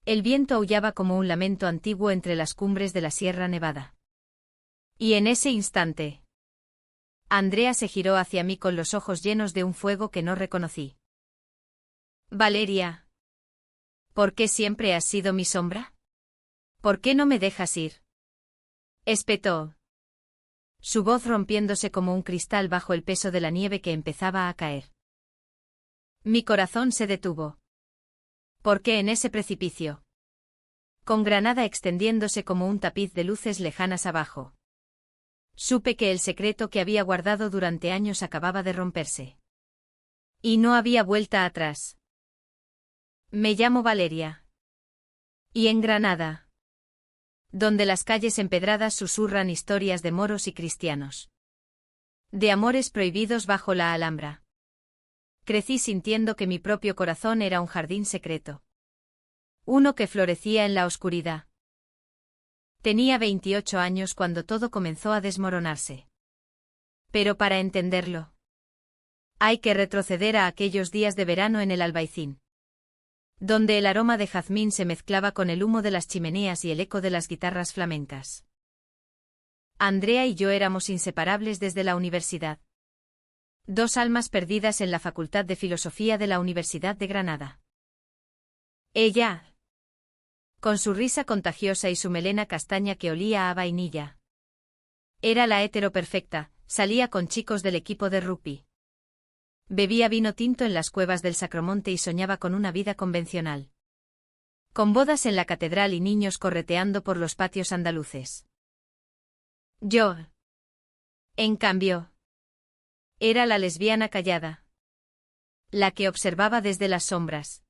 El viento aullaba como un lamento antiguo entre las cumbres de la Sierra Nevada. Y en ese instante, Andrea se giró hacia mí con los ojos llenos de un fuego que no reconocí. Valeria, ¿por qué siempre has sido mi sombra? ¿Por qué no me dejas ir? Espetó. Su voz rompiéndose como un cristal bajo el peso de la nieve que empezaba a caer. Mi corazón se detuvo. ¿Por qué en ese precipicio? Con Granada extendiéndose como un tapiz de luces lejanas abajo. Supe que el secreto que había guardado durante años acababa de romperse. Y no había vuelta atrás. Me llamo Valeria. Y en Granada, donde las calles empedradas susurran historias de moros y cristianos. De amores prohibidos bajo la Alhambra. Crecí sintiendo que mi propio corazón era un jardín secreto. Uno que florecía en la oscuridad. Tenía 28 años cuando todo comenzó a desmoronarse. Pero para entenderlo, hay que retroceder a aquellos días de verano en el Albaicín, donde el aroma de jazmín se mezclaba con el humo de las chimeneas y el eco de las guitarras flamencas. Andrea y yo éramos inseparables desde la universidad. Dos almas perdidas en la Facultad de Filosofía de la Universidad de Granada. Ella, con su risa contagiosa y su melena castaña que olía a vainilla. Era la hétero perfecta, salía con chicos del equipo de rugby. Bebía vino tinto en las cuevas del Sacromonte y soñaba con una vida convencional. Con bodas en la catedral y niños correteando por los patios andaluces. Yo, en cambio, era la lesbiana callada. La que observaba desde las sombras.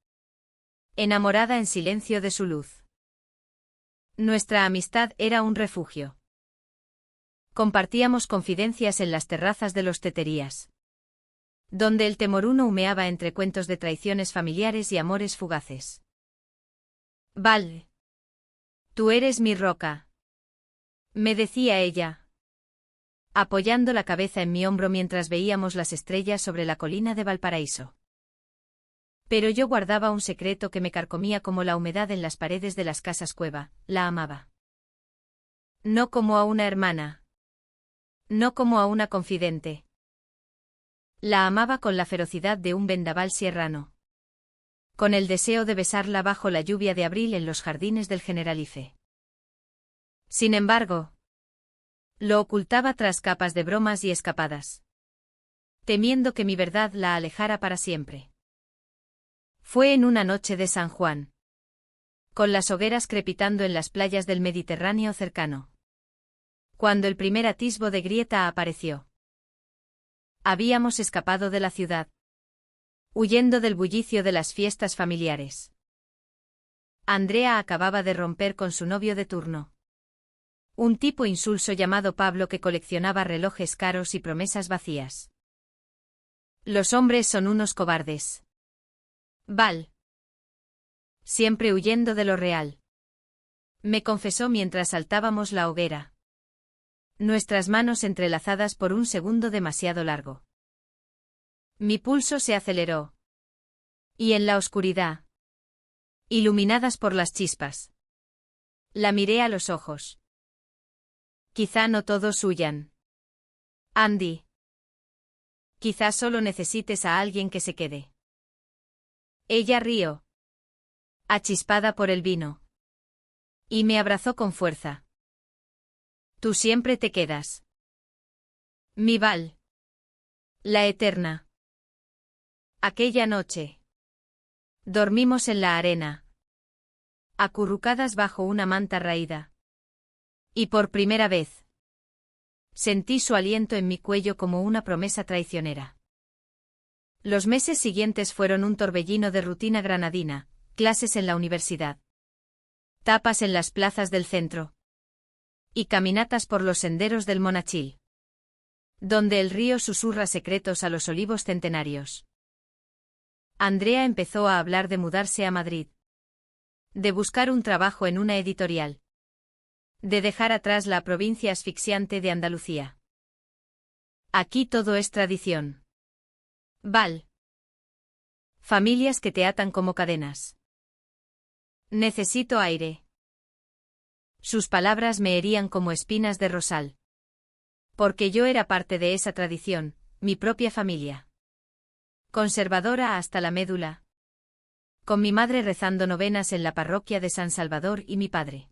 Enamorada en silencio de su luz. Nuestra amistad era un refugio. Compartíamos confidencias en las terrazas de los teterías, donde el temoruno humeaba entre cuentos de traiciones familiares y amores fugaces. Val, tú eres mi roca, me decía ella, apoyando la cabeza en mi hombro mientras veíamos las estrellas sobre la colina de Valparaíso. Pero yo guardaba un secreto que me carcomía como la humedad en las paredes de las casas cueva, la amaba. No como a una hermana. No como a una confidente. La amaba con la ferocidad de un vendaval sierrano. Con el deseo de besarla bajo la lluvia de abril en los jardines del Generalife. Sin embargo, lo ocultaba tras capas de bromas y escapadas. Temiendo que mi verdad la alejara para siempre. Fue en una noche de San Juan. Con las hogueras crepitando en las playas del Mediterráneo cercano. Cuando el primer atisbo de grieta apareció. Habíamos escapado de la ciudad. Huyendo del bullicio de las fiestas familiares. Andrea acababa de romper con su novio de turno. Un tipo insulso llamado Pablo que coleccionaba relojes caros y promesas vacías. Los hombres son unos cobardes. Val. Siempre huyendo de lo real. Me confesó mientras saltábamos la hoguera. Nuestras manos entrelazadas por un segundo demasiado largo. Mi pulso se aceleró. Y en la oscuridad, iluminadas por las chispas, la miré a los ojos. Quizá no todos huyan. Andy. Quizá solo necesites a alguien que se quede. Ella rió. Achispada por el vino. Y me abrazó con fuerza. Tú siempre te quedas. Mi Val. La eterna. Aquella noche. Dormimos en la arena. Acurrucadas bajo una manta raída. Y por primera vez. Sentí su aliento en mi cuello como una promesa traicionera. Los meses siguientes fueron un torbellino de rutina granadina, clases en la universidad. Tapas en las plazas del centro. Y caminatas por los senderos del Monachil. Donde el río susurra secretos a los olivos centenarios. Andrea empezó a hablar de mudarse a Madrid. De buscar un trabajo en una editorial. De dejar atrás la provincia asfixiante de Andalucía. Aquí todo es tradición. Val. Familias que te atan como cadenas. Necesito aire. Sus palabras me herían como espinas de rosal. Porque yo era parte de esa tradición, mi propia familia. Conservadora hasta la médula. Con mi madre rezando novenas en la parroquia de San Salvador y mi padre,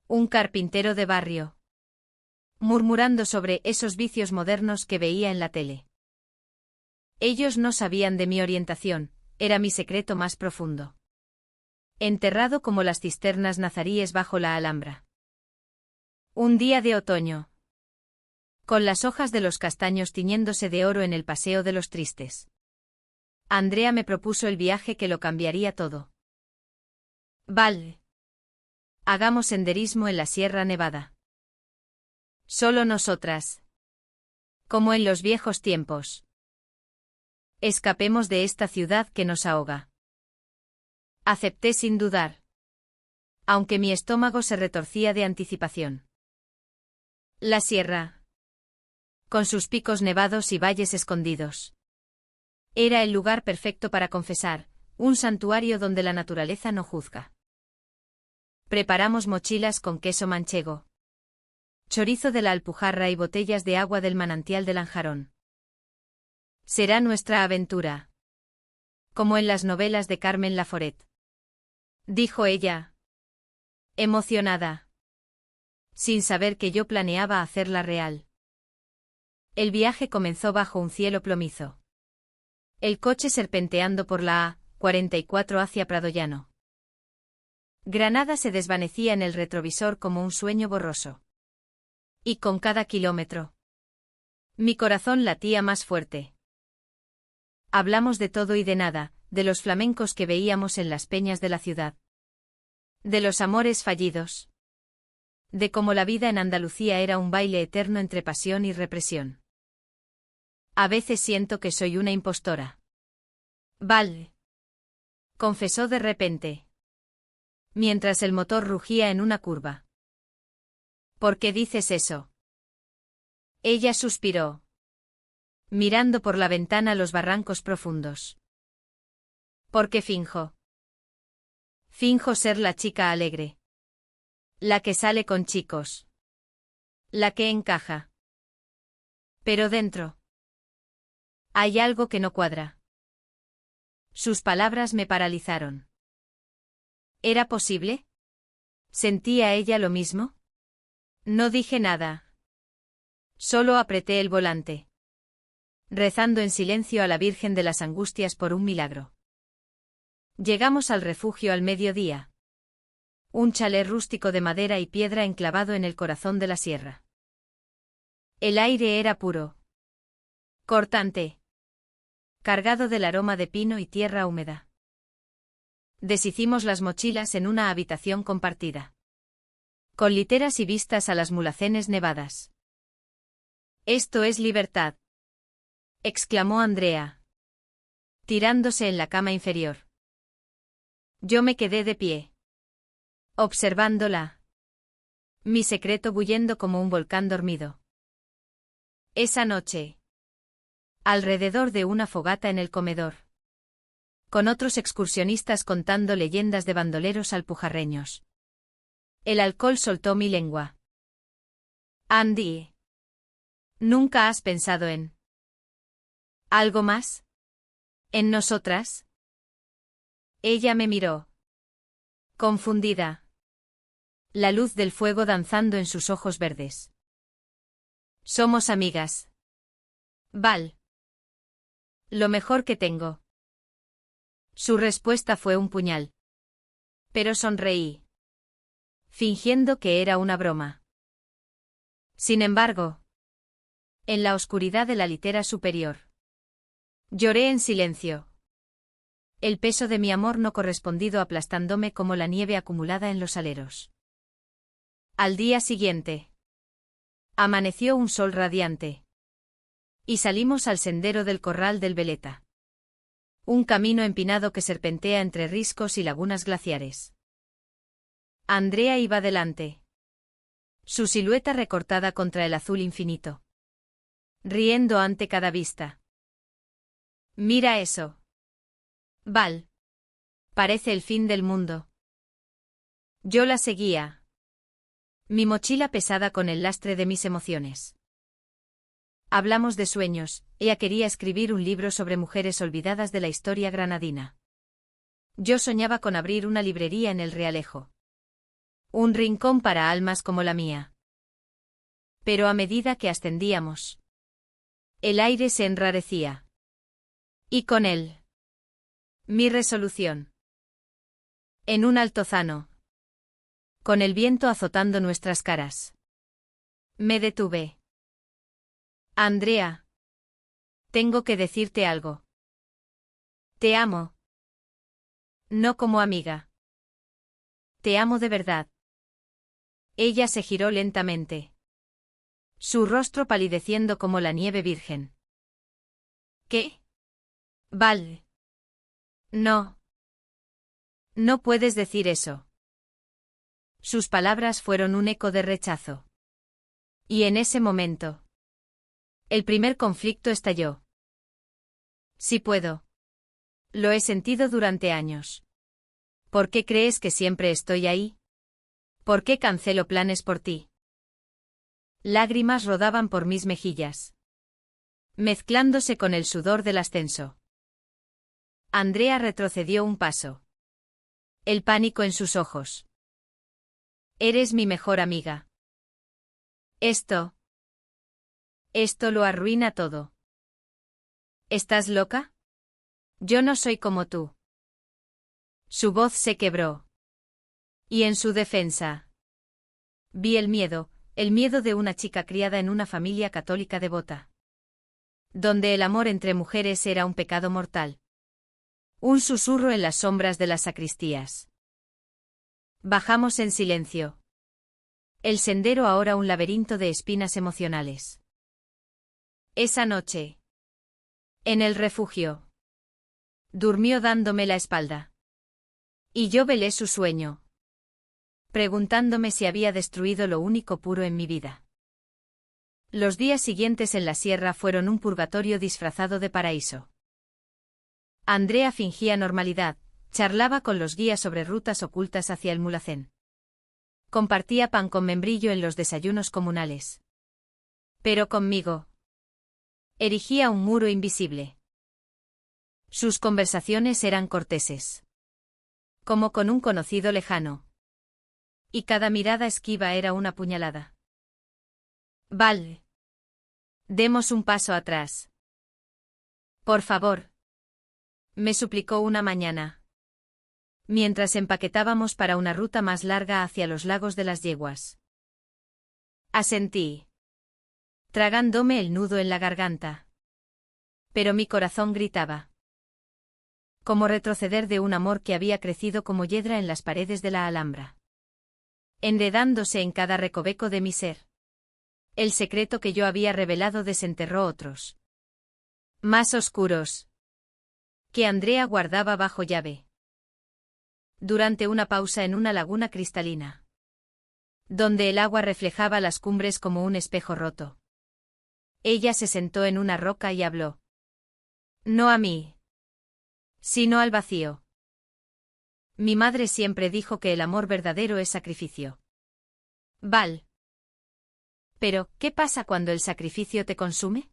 un carpintero de barrio, murmurando sobre esos vicios modernos que veía en la tele. Ellos no sabían de mi orientación, era mi secreto más profundo. Enterrado como las cisternas nazaríes bajo la Alhambra. Un día de otoño. Con las hojas de los castaños tiñéndose de oro en el Paseo de los Tristes. Andrea me propuso el viaje que lo cambiaría todo. Vale. Hagamos senderismo en la Sierra Nevada. Solo nosotras. Como en los viejos tiempos. Escapemos de esta ciudad que nos ahoga. Acepté sin dudar. Aunque mi estómago se retorcía de anticipación. La sierra. Con sus picos nevados y valles escondidos. Era el lugar perfecto para confesar, un santuario donde la naturaleza no juzga. Preparamos mochilas con queso manchego, chorizo de la Alpujarra y botellas de agua del manantial de Lanjarón. Será nuestra aventura. Como en las novelas de Carmen Laforet. Dijo ella. Emocionada. Sin saber que yo planeaba hacerla real. El viaje comenzó bajo un cielo plomizo. El coche serpenteando por la A44 hacia Pradollano. Granada se desvanecía en el retrovisor como un sueño borroso. Y con cada kilómetro, mi corazón latía más fuerte. Hablamos de todo y de nada, de los flamencos que veíamos en las peñas de la ciudad. De los amores fallidos. De cómo la vida en Andalucía era un baile eterno entre pasión y represión. A veces siento que soy una impostora. Vale. Confesó de repente. Mientras el motor rugía en una curva. ¿Por qué dices eso? Ella suspiró. Mirando por la ventana los barrancos profundos. Porque finjo. Finjo ser la chica alegre. La que sale con chicos. La que encaja. Pero dentro. Hay algo que no cuadra. Sus palabras me paralizaron. ¿Era posible? ¿Sentía ella lo mismo? No dije nada. Solo apreté el volante. Rezando en silencio a la Virgen de las Angustias por un milagro. Llegamos al refugio al mediodía. Un chalet rústico de madera y piedra enclavado en el corazón de la sierra. El aire era puro. Cortante. Cargado del aroma de pino y tierra húmeda. Deshicimos las mochilas en una habitación compartida. Con literas y vistas a las Mulacenes nevadas. Esto es libertad. Exclamó Andrea. Tirándose en la cama inferior. Yo me quedé de pie. Observándola. Mi secreto bullendo como un volcán dormido. Esa noche. Alrededor de una fogata en el comedor. Con otros excursionistas contando leyendas de bandoleros alpujarreños. El alcohol soltó mi lengua. Andy. ¿Nunca has pensado en algo más? ¿En nosotras? Ella me miró. Confundida. La luz del fuego danzando en sus ojos verdes. Somos amigas. Val. Lo mejor que tengo. Su respuesta fue un puñal. Pero sonreí. Fingiendo que era una broma. Sin embargo, en la oscuridad de la litera superior, lloré en silencio. El peso de mi amor no correspondido aplastándome como la nieve acumulada en los aleros. Al día siguiente, amaneció un sol radiante. Y salimos al sendero del Corral del Veleta. Un camino empinado que serpentea entre riscos y lagunas glaciares. Andrea iba delante. Su silueta recortada contra el azul infinito. Riendo ante cada vista. Mira eso. Val. Parece el fin del mundo. Yo la seguía. Mi mochila pesada con el lastre de mis emociones. Hablamos de sueños, ella quería escribir un libro sobre mujeres olvidadas de la historia granadina. Yo soñaba con abrir una librería en el Realejo. Un rincón para almas como la mía. Pero a medida que ascendíamos, el aire se enrarecía. Y con él, mi resolución. En un altozano, con el viento azotando nuestras caras, me detuve. Andrea, tengo que decirte algo. Te amo. No como amiga. Te amo de verdad. Ella se giró lentamente. Su rostro palideciendo como la nieve virgen. ¿Qué? Val. No. No puedes decir eso. Sus palabras fueron un eco de rechazo. Y en ese momento, el primer conflicto estalló. Sí puedo. Lo he sentido durante años. ¿Por qué crees que siempre estoy ahí? ¿Por qué cancelo planes por ti? Lágrimas rodaban por mis mejillas, mezclándose con el sudor del ascenso. Andrea retrocedió un paso. El pánico en sus ojos. Eres mi mejor amiga. Esto lo arruina todo. ¿Estás loca? Yo no soy como tú. Su voz se quebró. Y en su defensa, vi el miedo de una chica criada en una familia católica devota, donde el amor entre mujeres era un pecado mortal. Un susurro en las sombras de las sacristías. Bajamos en silencio. El sendero ahora un laberinto de espinas emocionales. Esa noche, en el refugio, durmió dándome la espalda. Y yo velé su sueño, preguntándome si había destruido lo único puro en mi vida. Los días siguientes en la sierra fueron un purgatorio disfrazado de paraíso. Andrea fingía normalidad, charlaba con los guías sobre rutas ocultas hacia el Mulhacén. Compartía pan con membrillo en los desayunos comunales. Pero conmigo, erigía un muro invisible. Sus conversaciones eran corteses, como con un conocido lejano. Y cada mirada esquiva era una puñalada. Val. Demos un paso atrás. Por favor. Me suplicó una mañana, mientras empaquetábamos para una ruta más larga hacia los lagos de las yeguas. Asentí, tragándome el nudo en la garganta. Pero mi corazón gritaba. Como retroceder de un amor que había crecido como hiedra en las paredes de la Alhambra, enredándose en cada recoveco de mi ser. El secreto que yo había revelado desenterró otros, más oscuros, que Andrea guardaba bajo llave. Durante una pausa en una laguna cristalina, donde el agua reflejaba las cumbres como un espejo roto, ella se sentó en una roca y habló. No a mí, sino al vacío. Mi madre siempre dijo que el amor verdadero es sacrificio. Val. Pero, ¿qué pasa cuando el sacrificio te consume?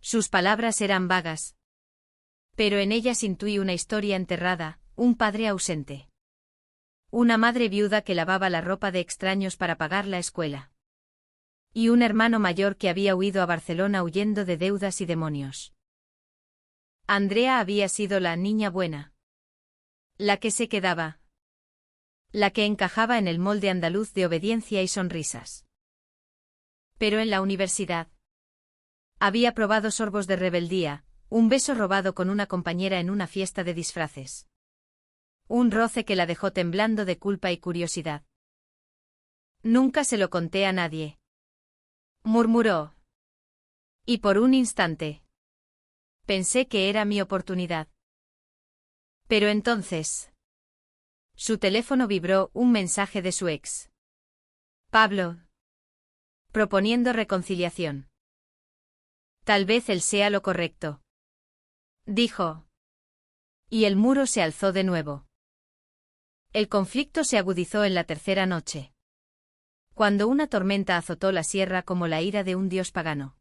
Sus palabras eran vagas, pero en ellas intuí una historia enterrada, un padre ausente. Una madre viuda que lavaba la ropa de extraños para pagar la escuela. Y un hermano mayor que había huido a Barcelona huyendo de deudas y demonios. Andrea había sido la niña buena. La que se quedaba. La que encajaba en el molde andaluz de obediencia y sonrisas. Pero en la universidad había probado sorbos de rebeldía, un beso robado con una compañera en una fiesta de disfraces. Un roce que la dejó temblando de culpa y curiosidad. Nunca se lo conté a nadie, murmuró. Y por un instante pensé que era mi oportunidad. Pero entonces su teléfono vibró, un mensaje de su ex. Pablo. Proponiendo reconciliación. Tal vez él sea lo correcto, dijo. Y el muro se alzó de nuevo. El conflicto se agudizó en la tercera noche, cuando una tormenta azotó la sierra como la ira de un dios pagano.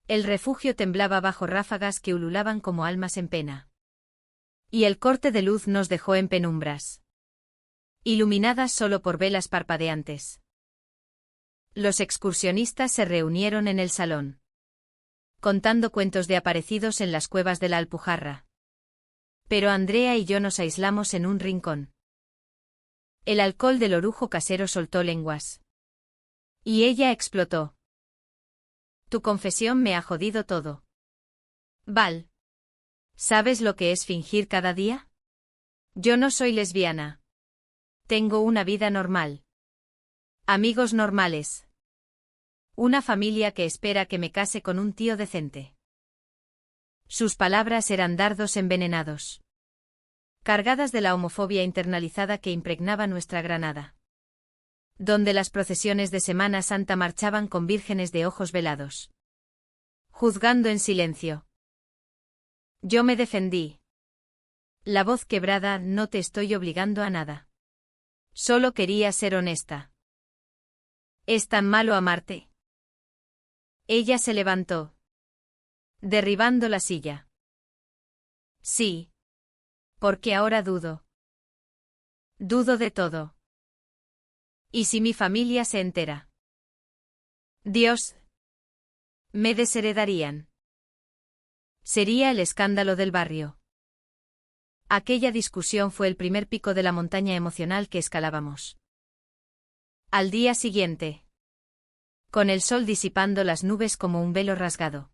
El refugio temblaba bajo ráfagas que ululaban como almas en pena. Y el corte de luz nos dejó en penumbras, iluminadas solo por velas parpadeantes. Los excursionistas se reunieron en el salón, contando cuentos de aparecidos en las cuevas de la Alpujarra. Pero Andrea y yo nos aislamos en un rincón. El alcohol del orujo casero soltó lenguas. Y ella explotó. Tu confesión me ha jodido todo. Val. ¿Sabes lo que es fingir cada día? Yo no soy lesbiana. Tengo una vida normal. Amigos normales. Una familia que espera que me case con un tío decente. Sus palabras eran dardos envenenados, cargadas de la homofobia internalizada que impregnaba nuestra Granada, donde las procesiones de Semana Santa marchaban con vírgenes de ojos velados, juzgando en silencio. Yo me defendí. La voz quebrada: no te estoy obligando a nada. Solo quería ser honesta. ¿Es tan malo amarte? Ella se levantó, derribando la silla. Sí. Porque ahora dudo. Dudo de todo. ¿Y si mi familia se entera? Dios. Me desheredarían. Sería el escándalo del barrio. Aquella discusión fue el primer pico de la montaña emocional que escalábamos. Al día siguiente, con el sol disipando las nubes como un velo rasgado,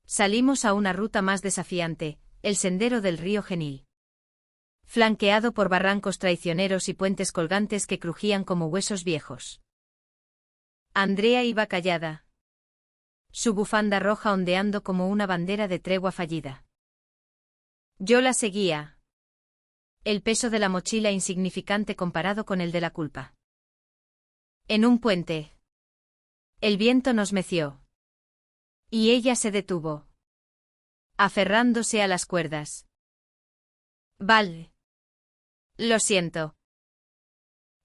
salimos a una ruta más desafiante, el sendero del río Genil, flanqueado por barrancos traicioneros y puentes colgantes que crujían como huesos viejos. Andrea iba callada, su bufanda roja ondeando como una bandera de tregua fallida. Yo la seguía, el peso de la mochila insignificante comparado con el de la culpa. En un puente, el viento nos meció, y ella se detuvo, aferrándose a las cuerdas. Val. Lo siento.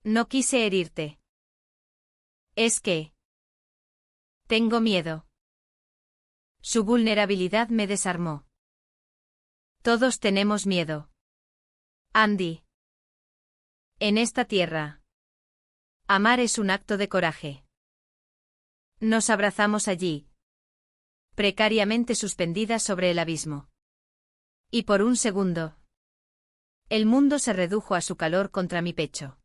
No quise herirte. Es que tengo miedo. Su vulnerabilidad me desarmó. Todos tenemos miedo, Andy. En esta tierra, amar es un acto de coraje. Nos abrazamos allí, precariamente suspendidas sobre el abismo. Y por un segundo, el mundo se redujo a su calor contra mi pecho.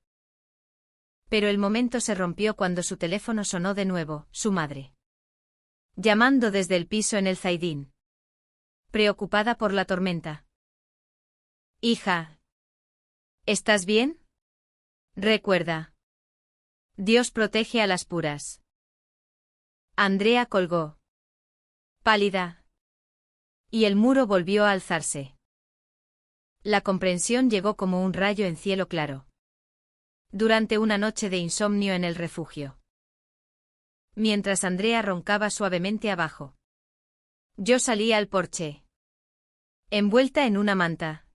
Pero el momento se rompió cuando su teléfono sonó de nuevo, su madre, llamando desde el piso en el Zaidín, preocupada por la tormenta. Hija, ¿estás bien? Recuerda. Dios protege a las puras. Andrea colgó, pálida, y el muro volvió a alzarse. La comprensión llegó como un rayo en cielo claro, durante una noche de insomnio en el refugio. Mientras Andrea roncaba suavemente abajo, yo salí al porche, envuelta en una manta,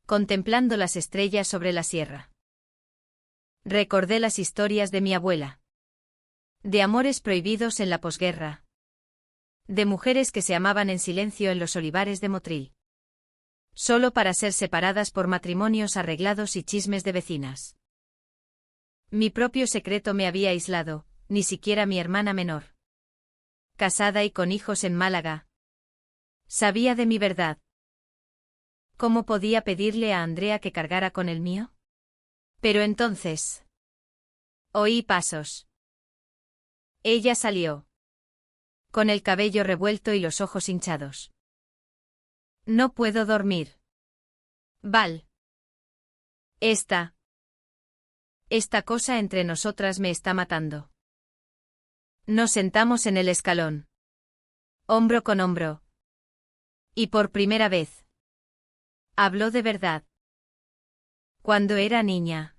contemplando las estrellas sobre la sierra. Recordé las historias de mi abuela, de amores prohibidos en la posguerra, de mujeres que se amaban en silencio en los olivares de Motril, solo para ser separadas por matrimonios arreglados y chismes de vecinas. Mi propio secreto me había aislado, ni siquiera mi hermana menor, casada y con hijos en Málaga, sabía de mi verdad. ¿Cómo podía pedirle a Andrea que cargara con el mío? Pero entonces oí pasos. Ella salió, con el cabello revuelto y los ojos hinchados. No puedo dormir. Val. Esta cosa entre nosotras me está matando. Nos sentamos en el escalón, hombro con hombro. Y por primera vez, habló de verdad. Cuando era niña,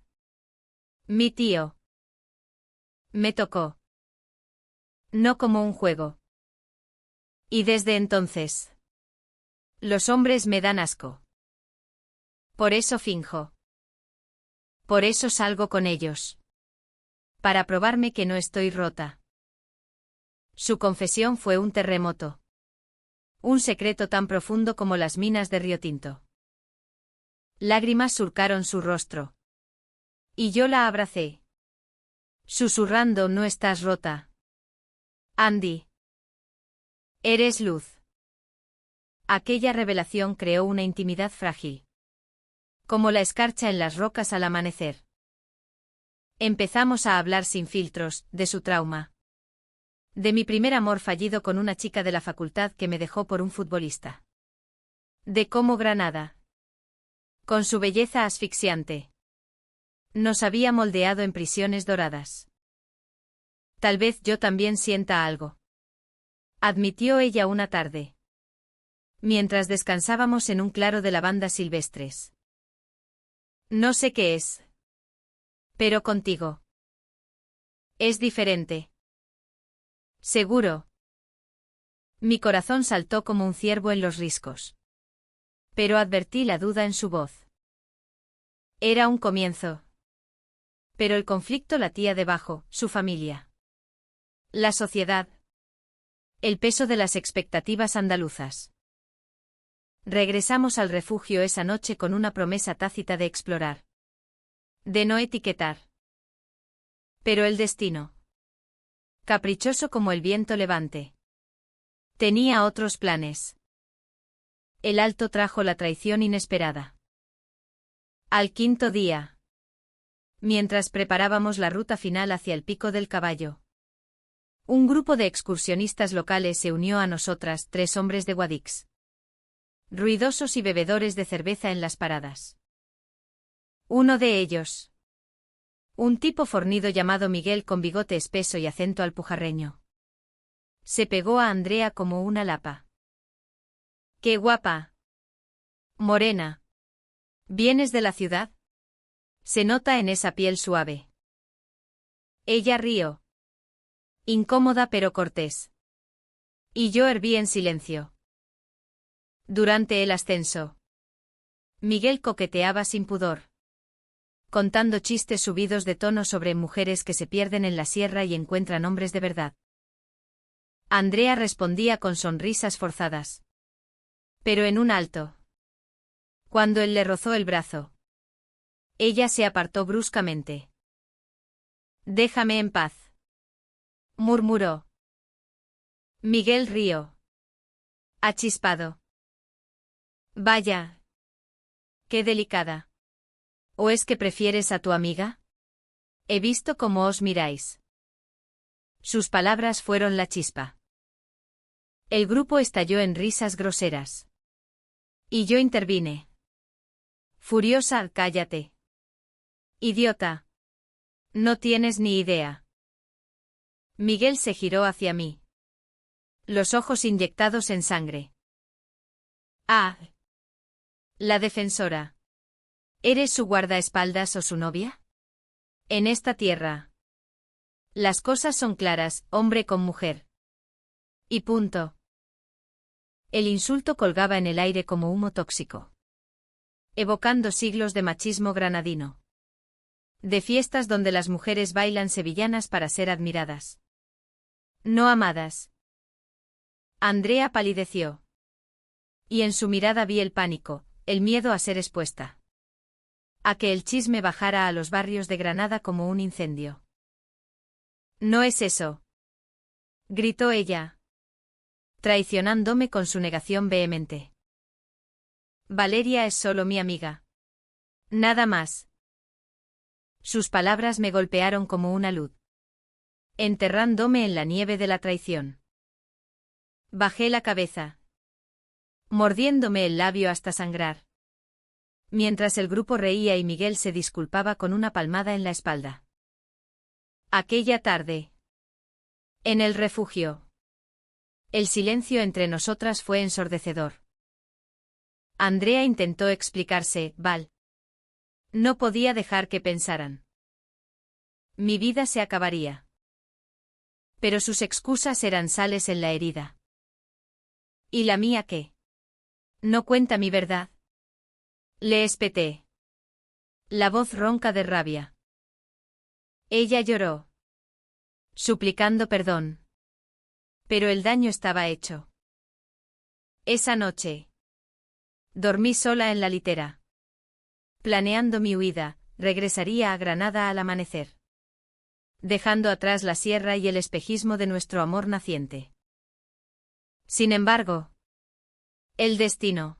mi tío me tocó. No como un juego. Y desde entonces, los hombres me dan asco. Por eso finjo. Por eso salgo con ellos. Para probarme que no estoy rota. Su confesión fue un terremoto. Un secreto tan profundo como las minas de Río Tinto. Lágrimas surcaron su rostro. Y yo la abracé. Susurrando, no estás rota. Andy. Eres luz. Aquella revelación creó una intimidad frágil. Como la escarcha en las rocas al amanecer. Empezamos a hablar sin filtros, de su trauma. De mi primer amor fallido con una chica de la facultad que me dejó por un futbolista. De cómo Granada, con su belleza asfixiante, nos había moldeado en prisiones doradas. Tal vez yo también sienta algo. Admitió ella una tarde. Mientras descansábamos en un claro de lavandas silvestres. No sé qué es. Pero contigo. Es diferente. Seguro. Mi corazón saltó como un ciervo en los riscos. Pero advertí la duda en su voz. Era un comienzo. Pero el conflicto latía debajo, su familia. La sociedad. El peso de las expectativas andaluzas. Regresamos al refugio esa noche con una promesa tácita de explorar. De no etiquetar. Pero el destino. Caprichoso como el viento levante. Tenía otros planes. El alto trajo la traición inesperada. Al quinto día. Mientras preparábamos la ruta final hacia el Pico del Caballo. Un grupo de excursionistas locales se unió a nosotras, 3 hombres de Guadix. Ruidosos y bebedores de cerveza en las paradas. Uno de ellos. Un tipo fornido llamado Miguel con bigote espeso y acento alpujarreño. Se pegó a Andrea como una lapa. ¡Qué guapa! Morena. ¿Vienes de la ciudad? Se nota en esa piel suave. Ella rió. Incómoda pero cortés. Y yo herví en silencio. Durante el ascenso. Miguel coqueteaba sin pudor. Contando chistes subidos de tono sobre mujeres que se pierden en la sierra y encuentran hombres de verdad. Andrea respondía con sonrisas forzadas. Pero en un alto. Cuando él le rozó el brazo. Ella se apartó bruscamente. Déjame en paz. Murmuró. Miguel rió. Achispado. Vaya. Qué delicada. ¿O es que prefieres a tu amiga? He visto cómo os miráis. Sus palabras fueron la chispa. El grupo estalló en risas groseras. Y yo intervine. Furiosa, cállate. Idiota. No tienes ni idea. Miguel se giró hacia mí. Los ojos inyectados en sangre. Ah. La defensora. ¿Eres su guardaespaldas o su novia? En esta tierra. Las cosas son claras, hombre con mujer. Y punto. El insulto colgaba en el aire como humo tóxico. Evocando siglos de machismo granadino. De fiestas donde las mujeres bailan sevillanas para ser admiradas. No amadas. Andrea palideció. Y en su mirada vi el pánico, el miedo a ser expuesta. A que el chisme bajara a los barrios de Granada como un incendio. No es eso. Gritó ella. Traicionándome con su negación vehemente. Valeria es solo mi amiga. Nada más. Sus palabras me golpearon como una luz. Enterrándome en la nieve de la traición. Bajé la cabeza. Mordiéndome el labio hasta sangrar. Mientras el grupo reía y Miguel se disculpaba con una palmada en la espalda. Aquella tarde. En el refugio. El silencio entre nosotras fue ensordecedor. Andrea intentó explicarse, Val. No podía dejar que pensaran. Mi vida se acabaría. Pero sus excusas eran sales en la herida. ¿Y la mía qué? ¿No cuenta mi verdad? Le espeté. La voz ronca de rabia. Ella lloró, suplicando perdón. Pero el daño estaba hecho. Esa noche. Dormí sola en la litera. Planeando mi huida, regresaría a Granada al amanecer, dejando atrás la sierra y el espejismo de nuestro amor naciente. Sin embargo, el destino,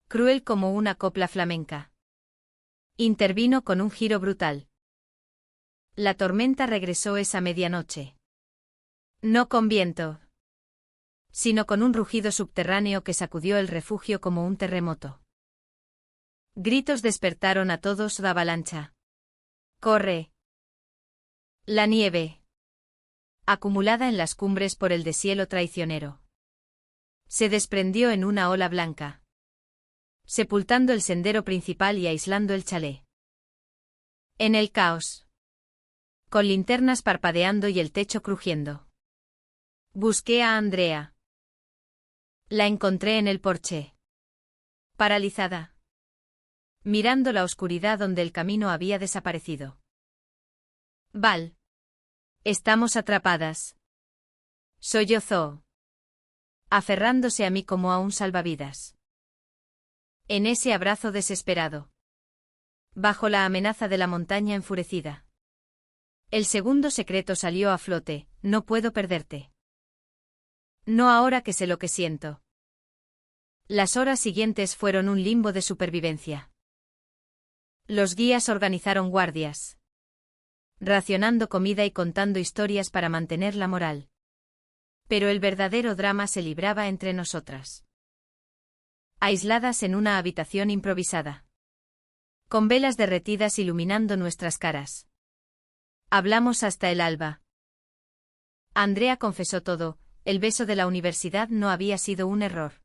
cruel como una copla flamenca, intervino con un giro brutal. La tormenta regresó esa medianoche. No con viento, sino con un rugido subterráneo que sacudió el refugio como un terremoto. Gritos despertaron a todos de avalancha. ¡Corre! La nieve, acumulada en las cumbres por el deshielo traicionero, se desprendió en una ola blanca, sepultando el sendero principal y aislando el chalet. En el caos, con linternas parpadeando y el techo crujiendo, busqué a Andrea. La encontré en el porche, paralizada, mirando la oscuridad donde el camino había desaparecido. Val. Estamos atrapadas. Sollozó, aferrándose a mí como a un salvavidas. En ese abrazo desesperado, bajo la amenaza de la montaña enfurecida, el segundo secreto salió a flote: no puedo perderte. No ahora que sé lo que siento. Las horas siguientes fueron un limbo de supervivencia. Los guías organizaron guardias, racionando comida y contando historias para mantener la moral. Pero el verdadero drama se libraba entre nosotras, aisladas en una habitación improvisada, con velas derretidas iluminando nuestras caras. Hablamos hasta el alba. Andrea confesó todo: el beso de la universidad no había sido un error,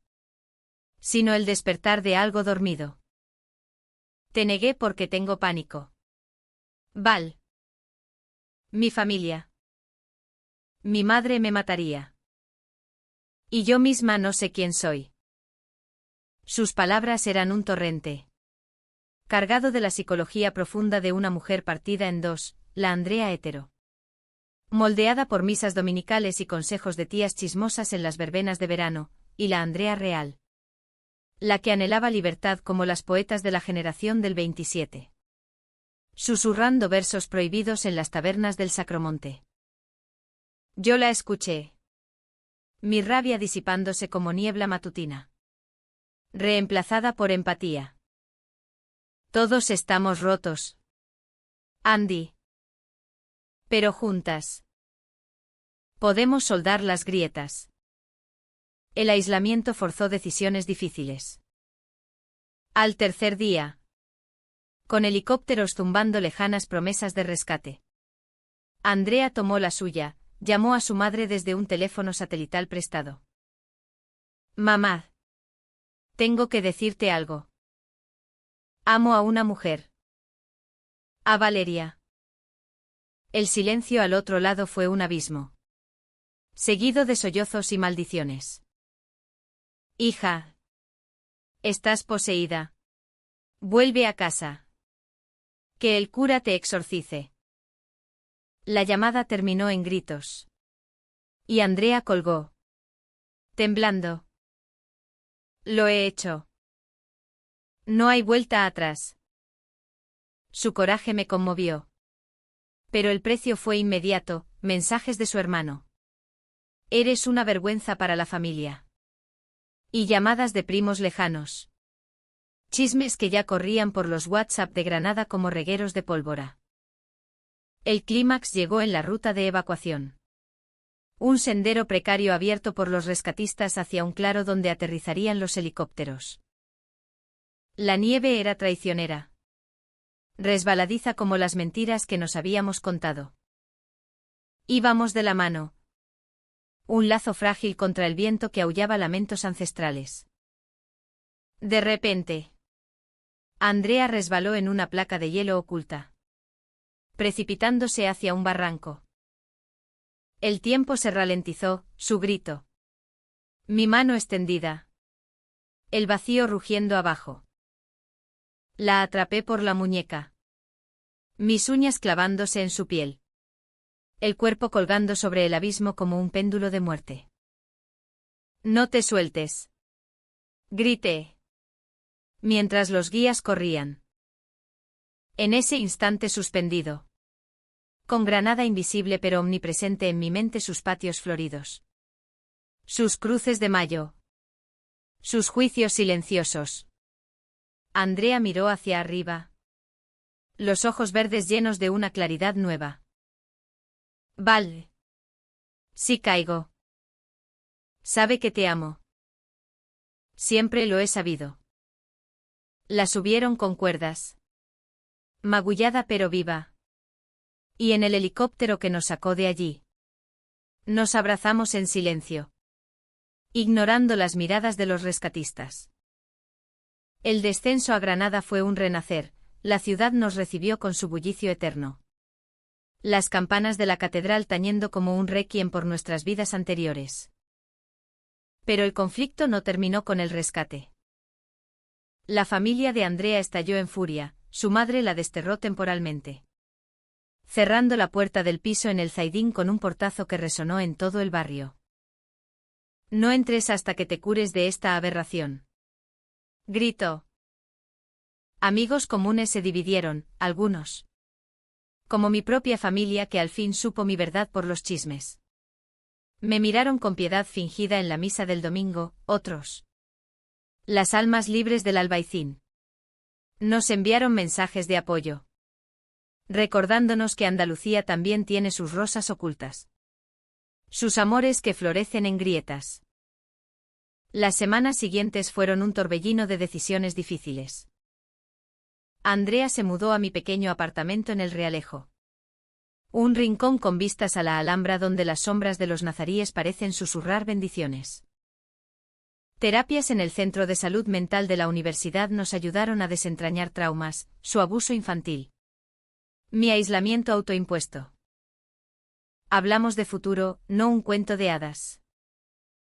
sino el despertar de algo dormido. Te negué porque tengo pánico. Val. Mi familia. Mi madre me mataría. Y yo misma no sé quién soy. Sus palabras eran un torrente, cargado de la psicología profunda de una mujer partida en dos: la Andrea hetero, moldeada por misas dominicales y consejos de tías chismosas en las verbenas de verano, y la Andrea real, la que anhelaba libertad como las poetas de la generación del 27. Susurrando versos prohibidos en las tabernas del Sacromonte. Yo la escuché, mi rabia disipándose como niebla matutina, reemplazada por empatía. Todos estamos rotos, Andy. Pero juntas podemos soldar las grietas. El aislamiento forzó decisiones difíciles. Al tercer día, con helicópteros zumbando lejanas promesas de rescate, Andrea tomó la suya, llamó a su madre desde un teléfono satelital prestado. Mamá, tengo que decirte algo. Amo a una mujer. A Valeria. El silencio al otro lado fue un abismo, seguido de sollozos y maldiciones. Hija. Estás poseída. Vuelve a casa. Que el cura te exorcice. La llamada terminó en gritos. Y Andrea colgó, temblando. Lo he hecho. No hay vuelta atrás. Su coraje me conmovió. Pero el precio fue inmediato: mensajes de su hermano. Eres una vergüenza para la familia. Y llamadas de primos lejanos. Chismes que ya corrían por los WhatsApp de Granada como regueros de pólvora. El clímax llegó en la ruta de evacuación. Un sendero precario abierto por los rescatistas hacia un claro donde aterrizarían los helicópteros. La nieve era traicionera, resbaladiza como las mentiras que nos habíamos contado. Íbamos de la mano. Un lazo frágil contra el viento que aullaba lamentos ancestrales. De repente, Andrea resbaló en una placa de hielo oculta, precipitándose hacia un barranco. El tiempo se ralentizó, su grito. Mi mano extendida. El vacío rugiendo abajo. La atrapé por la muñeca. Mis uñas clavándose en su piel. El cuerpo colgando sobre el abismo como un péndulo de muerte. «No te sueltes», grité. Mientras los guías corrían. En ese instante suspendido. Con granada invisible pero omnipresente en mi mente sus patios floridos. Sus cruces de mayo. Sus juicios silenciosos. Andrea miró hacia arriba. Los ojos verdes llenos de una claridad nueva. Val. Sí caigo. Sabe que te amo. Siempre lo he sabido. La subieron con cuerdas. Magullada pero viva. Y en el helicóptero que nos sacó de allí. Nos abrazamos en silencio. Ignorando las miradas de los rescatistas. El descenso a Granada fue un renacer, la ciudad nos recibió con su bullicio eterno. Las campanas de la catedral tañendo como un requiem por nuestras vidas anteriores. Pero el conflicto no terminó con el rescate. La familia de Andrea estalló en furia, su madre la desterró temporalmente. Cerrando la puerta del piso en el Zaidín con un portazo que resonó en todo el barrio. No entres hasta que te cures de esta aberración. Gritó. Amigos comunes se dividieron, algunos. Como mi propia familia que al fin supo mi verdad por los chismes. Me miraron con piedad fingida en la misa del domingo, otros. Las almas libres del Albaicín. Nos enviaron mensajes de apoyo. Recordándonos que Andalucía también tiene sus rosas ocultas. Sus amores que florecen en grietas. Las semanas siguientes fueron un torbellino de decisiones difíciles. Andrea se mudó a mi pequeño apartamento en el Realejo. Un rincón con vistas a la Alhambra donde las sombras de los nazaríes parecen susurrar bendiciones. Terapias en el Centro de Salud Mental de la universidad nos ayudaron a desentrañar traumas, su abuso infantil. Mi aislamiento autoimpuesto. Hablamos de futuro, no un cuento de hadas.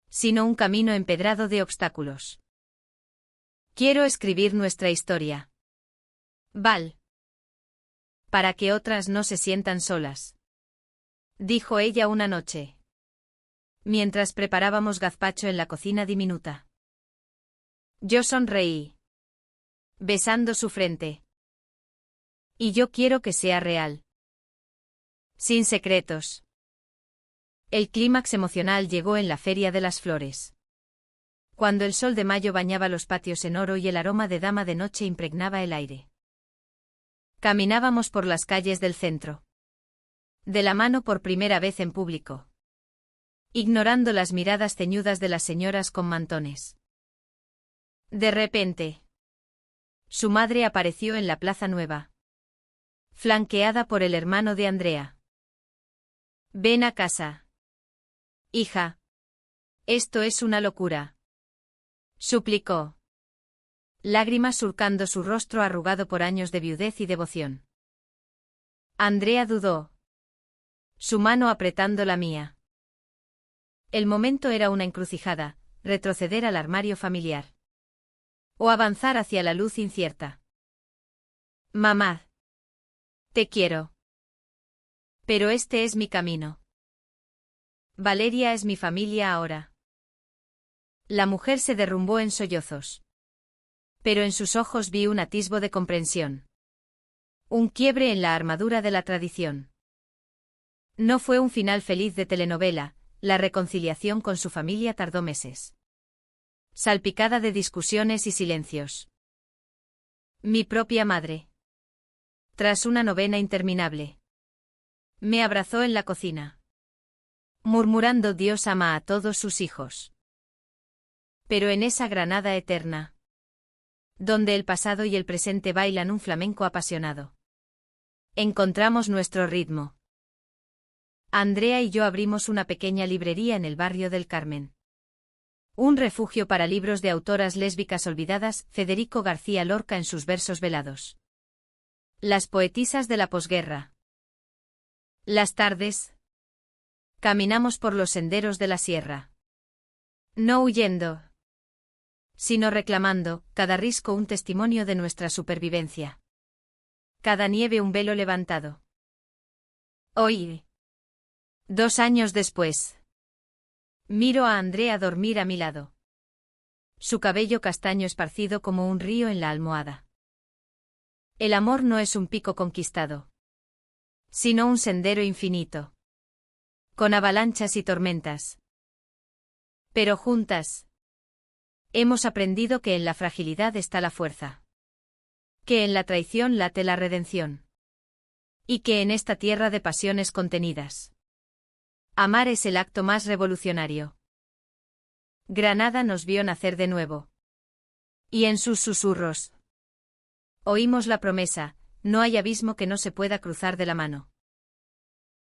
Sino un camino empedrado de obstáculos. Quiero escribir nuestra historia. Val. Para que otras no se sientan solas. Dijo ella una noche. Mientras preparábamos gazpacho en la cocina diminuta. Yo sonreí. Besando su frente. Y yo quiero que sea real. Sin secretos. El clímax emocional llegó en la Feria de las Flores. Cuando el sol de mayo bañaba los patios en oro y el aroma de dama de noche impregnaba el aire. Caminábamos por las calles del centro. De la mano por primera vez en público. Ignorando las miradas ceñudas de las señoras con mantones. De repente. Su madre apareció en la Plaza Nueva. Flanqueada por el hermano de Andrea. Ven a casa. Hija. Esto es una locura. Suplicó. Lágrimas surcando su rostro arrugado por años de viudez y devoción. Andrea dudó. Su mano apretando la mía. El momento era una encrucijada, retroceder al armario familiar. O avanzar hacia la luz incierta. Mamá. Te quiero. Pero este es mi camino. Valeria es mi familia ahora. La mujer se derrumbó en sollozos. Pero en sus ojos vi un atisbo de comprensión. Un quiebre en la armadura de la tradición. No fue un final feliz de telenovela, la reconciliación con su familia tardó meses. Salpicada de discusiones y silencios. Mi propia madre. Tras una novena interminable. Me abrazó en la cocina. Murmurando Dios ama a todos sus hijos. Pero en esa Granada eterna. Donde el pasado y el presente bailan un flamenco apasionado. Encontramos nuestro ritmo. Andrea y yo abrimos una pequeña librería en el barrio del Carmen. Un refugio para libros de autoras lésbicas olvidadas, Federico García Lorca en sus versos velados. Las poetisas de la posguerra. Las tardes. Caminamos por los senderos de la sierra. No huyendo. sino reclamando, cada risco un testimonio de nuestra supervivencia. Cada nieve un velo levantado. Hoy. 2 años después. Miro a Andrea dormir a mi lado. Su cabello castaño esparcido como un río en la almohada. El amor no es un pico conquistado, sino un sendero infinito, con avalanchas y tormentas. Pero juntas, hemos aprendido que en la fragilidad está la fuerza, que en la traición late la redención, y que en esta tierra de pasiones contenidas, amar es el acto más revolucionario. Granada nos vio nacer de nuevo. Y en sus susurros oímos la promesa: no hay abismo que no se pueda cruzar de la mano.